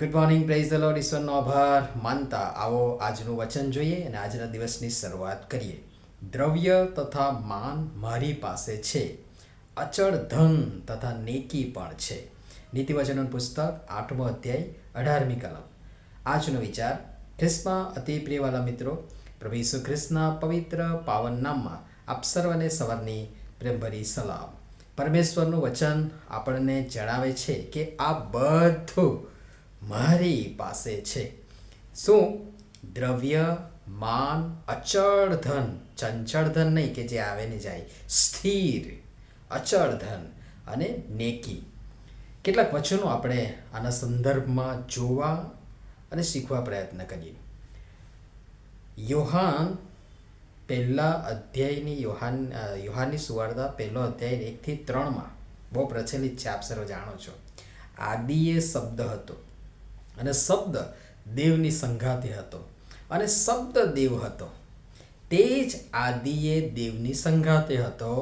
Good morning, praise the Lord. ઈશ્વરનો આભાર માનતા આવો આજનું વચન જોઈએ અને આજના દિવસની શરૂઆત કરીએ. દ્રવ્ય તથા માન મારી પાસે છે, અચળ ધન તથા નેકી પણ છે. નીતિવચનનું પુસ્તક 8મો અધ્યાય 18મી કલમ. આજનો વિચાર. ખ્રિસ્તમાં અતિ પ્રિયવાલા મિત્રો, પ્રભુ ઈસુ ખ્રિસ્તના પવિત્ર પાવન નામમાં આપ સર્વને સવારની પ્રેમભરી સલામ. પરમેશ્વરનું વચન આપણને જણાવે છે કે આ બધું મારી પાસે છે. શું? દ્રવ્ય, માન, અચળ ધન. ચંચળ ધન નહીં કે જે આવે ને જાય, સ્થિર અચળ ધન અને નેકી. કેટલાક વચનો આપણે આના સંદર્ભમાં જોવા અને શીખવા પ્રયત્ન કરીએ. યોહાન પહેલા અધ્યાયની યોહાનની સુવાર્તા પહેલો અધ્યાય 1-3 બહુ પ્રચલિત છે, આપ સર્વ જાણો છો. આદિએ શબ્દ હતો અને શબ્દ દેવની સંગાથે હતો અને શબ્દ દેવ હતો. તે જ આદિએ દેવની સંગાથે હતો,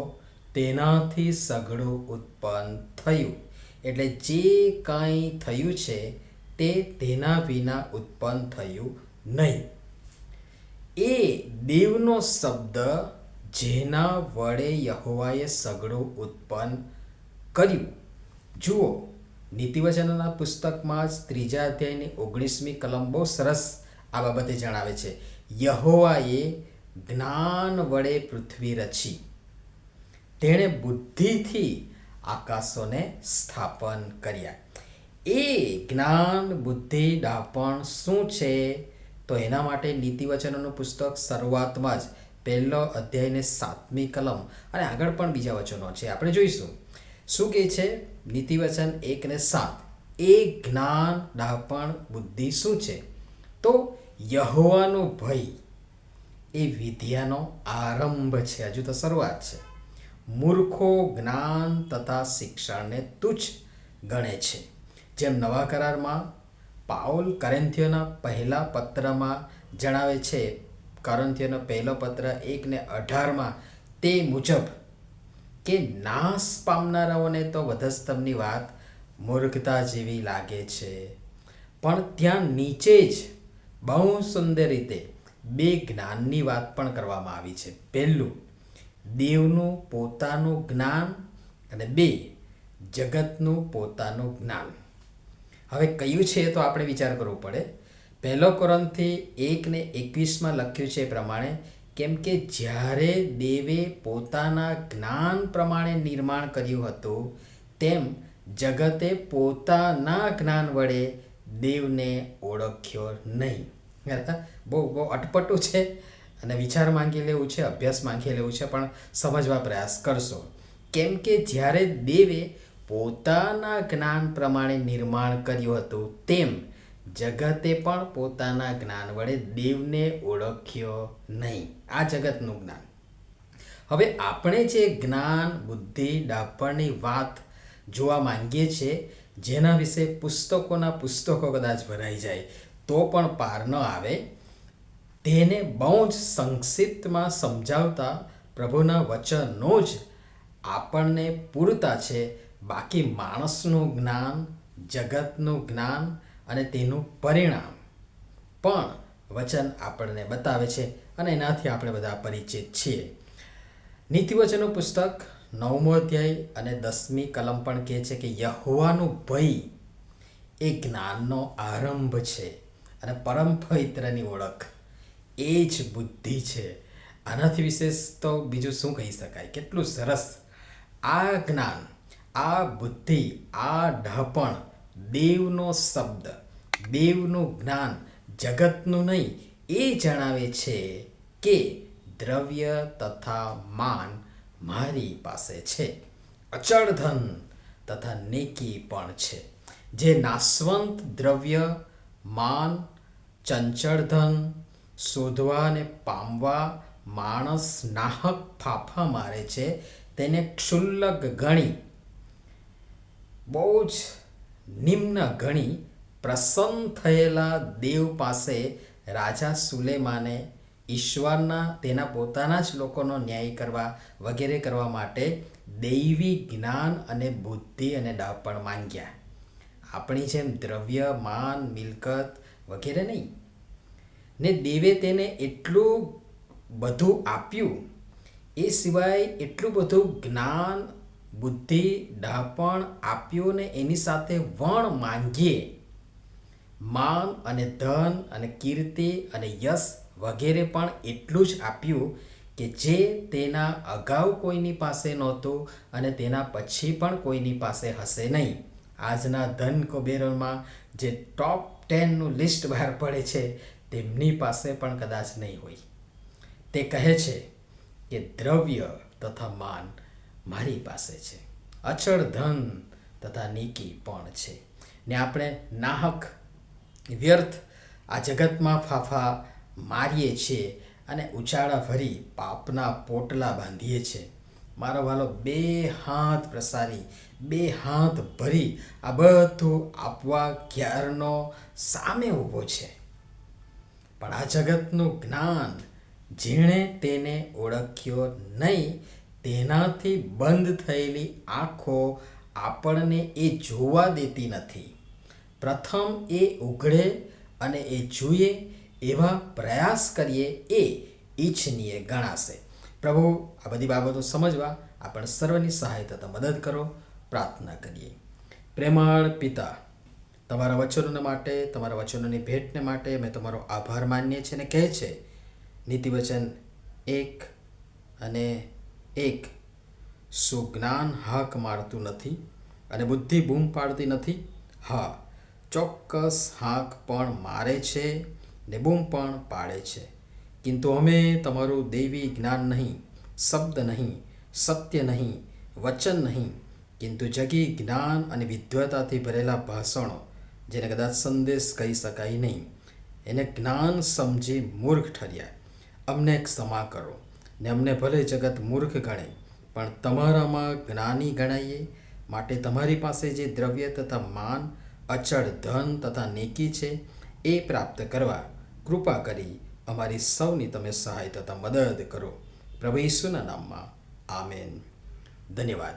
તેનાથી સઘળું ઉત્પન્ન થયું. એટલે જે કાંઈ થયું છે તે તેના વિના ઉત્પન્ન થયું નહીં. એ દેવનો શબ્દ જેના વડે યહોવાએ સઘળું ઉત્પન્ન કર્યું. જુઓ, નીતિવચનના પુસ્તકમાં જ 3 અધ્યાયની 19મી કલમ બહુ સરસ આ બાબતે જણાવે છે. યહોવાએ જ્ઞાન વડે પૃથ્વી રચી, તેણે બુદ્ધિથી આકાશોને સ્થાપન કર્યા. એ જ્ઞાન, બુદ્ધિ, ડાપણ શું છે? તો એના માટે નીતિવચનોનું પુસ્તક શરૂઆતમાં જ પહેલો અધ્યાયને 7મી કલમ અને આગળ પણ બીજા વચનો છે, આપણે જોઈશું. શું કહે છે? નીતિવચન 1:7. એ જ્ઞાન, ડાપણ, બુદ્ધિ શું છે? તો યહોવાનો ભય એ વિદ્યાનો આરંભ છે. હજુ તો શરૂઆત છે. મૂર્ખો જ્ઞાન તથા શિક્ષણને તુચ્છ ગણે છે. જેમ નવા કરારમાં પાઉલ કોરિન્થીયોના પહેલા પત્રમાં જણાવે છે, કોરિન્થીયોનો પહેલો પત્ર 1:18 તે મુજબ કે નાશ પામનારાઓને તો વધસ્તંભની વાત મૂર્ખતા જેવી લાગે છે, પણ ત્યાં નીચે જ બહુ સુંદર રીતે 2 જ્ઞાનની વાત પણ કરવામાં આવી છે. પહેલું, દેવનું પોતાનું જ્ઞાન અને 2, જગતનું પોતાનું જ્ઞાન. હવે કયું છે તો આપણે વિચાર કરવો પડે. 1 કોરિન્થી 1:21 લખ્યું છે એ પ્રમાણે, કેમ કે જ્યારે દેવે પોતાના જ્ઞાન પ્રમાણે નિર્માણ કર્યું હતું, તેમ જગતે પોતાના જ્ઞાન વડે દેવને ઓળખ્યો નહીં. બહુ અટપટું છે અને વિચાર માંગી લેવું છે, અભ્યાસ માંગી લેવું છે, પણ સમજવા પ્રયાસ કરશો. કેમ કે જ્યારે દેવે પોતાના જ્ઞાન પ્રમાણે નિર્માણ કર્યું હતું, તેમ જગતે પણ પોતાના જ્ઞાન વડે દેવને ઓળખ્યો નહીં. આ જગતનું જ્ઞાન. હવે આપણે જે જ્ઞાન, બુદ્ધિ, ડાપણની વાત જોવા માંગીએ છીએ, જેના વિશે પુસ્તકોના પુસ્તકો કદાચ ભરાઈ જાય તો પણ પાર ન આવે, તેને બહુ જ સંક્ષિપ્તમાં સમજાવતા પ્રભુના વચનો જ આપણને પૂરતા છે. બાકી માણસનું જ્ઞાન, જગતનું જ્ઞાન અને તેનું પરિણામ પણ વચન આપણને બતાવે છે અને એનાથી આપણે બધા પરિચિત છીએ. નીતિવચનનું પુસ્તક 9મો અધ્યાય અને 10મી કલમ પણ કહે છે કે યહોવાનું ભય એ જ્ઞાનનો આરંભ છે અને પરમ પવિત્રની ઓળખ એ જ બુદ્ધિ છે. આનાથી વિશેષ તો બીજું શું કહી શકાય? કેટલું સરસ! આ જ્ઞાન, આ બુદ્ધિ, આ ડાપણ દેવનો શબ્દ, દેવનું જ્ઞાન, જગતનું નહીં, એ જણાવે છે કે દ્રવ્ય તથા માન મારી પાસે છે, અચળ ધન તથા નેકી પણ છે. જે નાશવંત દ્રવ્ય, માન, ચંચળ ધન શોધવા અને પામવા માણસ નાહક ફાફા મારે છે, તેને ક્ષુલ્લક ગણી, બહુ જ નિમ્ન ગણી પ્રસન્ન થયેલા દેવ પાસે રાજા સુલેમાને ઈશ્વરના, તેના પોતાના જ લોકોનો ન્યાય કરવા વગેરે કરવા માટે દૈવી જ્ઞાન અને બુદ્ધિ અને ડાપણ માંગ્યા. આપણી જેમ દ્રવ્ય, માન, મિલકત વગેરે નહીં. ને દેવે તેને એટલું બધું આપ્યું, એ સિવાય એટલું બધું જ્ઞાન, બુદ્ધિ, ડહાપણ આપ્યું ને એની સાથે વણ માંગીએ માન અને ધન અને કીર્તિ અને યશ વગેરે પણ એટલું જ આપ્યું કે જે તેના અગાઉ કોઈની પાસે નહોતું અને તેના પછી પણ કોઈની પાસે હશે નહીં. આજના ધન કુબેરોમાં જે ટોપ 10નું લિસ્ટ બહાર પડે છે તેમની પાસે પણ કદાચ નહીં હોય. તે કહે છે કે દ્રવ્ય તથા માન મારી પાસે છે, અચળ ધન તથા નીકી પણ છે. ને આપણે નાહક વ્યર્થ આ જગતમાં ફાફા મારીએ છીએ અને ઉચાળા ભરી પાપના પોટલા બાંધીએ છીએ. મારો વાલો 2 હાથ પ્રસારી 2 હાથ ભરી આ બધું આપવા ક્યારનો સામે ઊભો છે. પણ આ જગતનું જ્ઞાન જેણે તેને ઓળખ્યો નહીં, તેનાથી બંધ થયેલી આંખો આપણને એ જોવા દેતી નથી. પ્રથમ એ ઉઘડે અને એ જોઈએ એવા પ્રયાસ કરીએ એ ઈચ્છનીય ગણાશે. પ્રભુ આ બધી બાબતો સમજવા આપણે સર્વની સહાયતા મદદ કરો. પ્રાર્થના કરીએ. પ્રેમાળ પિતા, તમારા વચનોને માટે, તમારા વચનોની ભેટને માટે અમે તમારો આભાર માનીએ છીએ. અને કહે છે નીતિવચન 1 અને 1, સુજ્ઞાન હાક મારતું નથી અને બુદ્ધિ બૂમ પાડતી નથી. હા, ચોક્કસ હાક પણ મારે છે ને બૂમ પણ પાડે છે. કિંતુ અમે તમારું દૈવી જ્ઞાન નહીં, શબ્દ નહીં, સત્ય નહીં, વચન નહીં, કિંતુ જગી જ્ઞાન અને વિદ્વતાથી ભરેલા ભાષણો, જેને કદાચ સંદેશ કહી શકાય નહીં, એને જ્ઞાન સમજી મૂર્ખ ઠર્યા. અમને ક્ષમા કરો ને અમને ભલે જગત મૂર્ખ ગણે પણ તમારામાં જ્ઞાની ગણાઈએ. માટે તમારી પાસે જે દ્રવ્ય તથા માન, અચળ ધન તથા નેકી છે એ પ્રાપ્ત કરવા કૃપા કરી અમારી સૌની તમે સહાય તથા મદદ કરો. પ્રભુ ઈસુના નામમાં આમેન. ધન્યવાદ.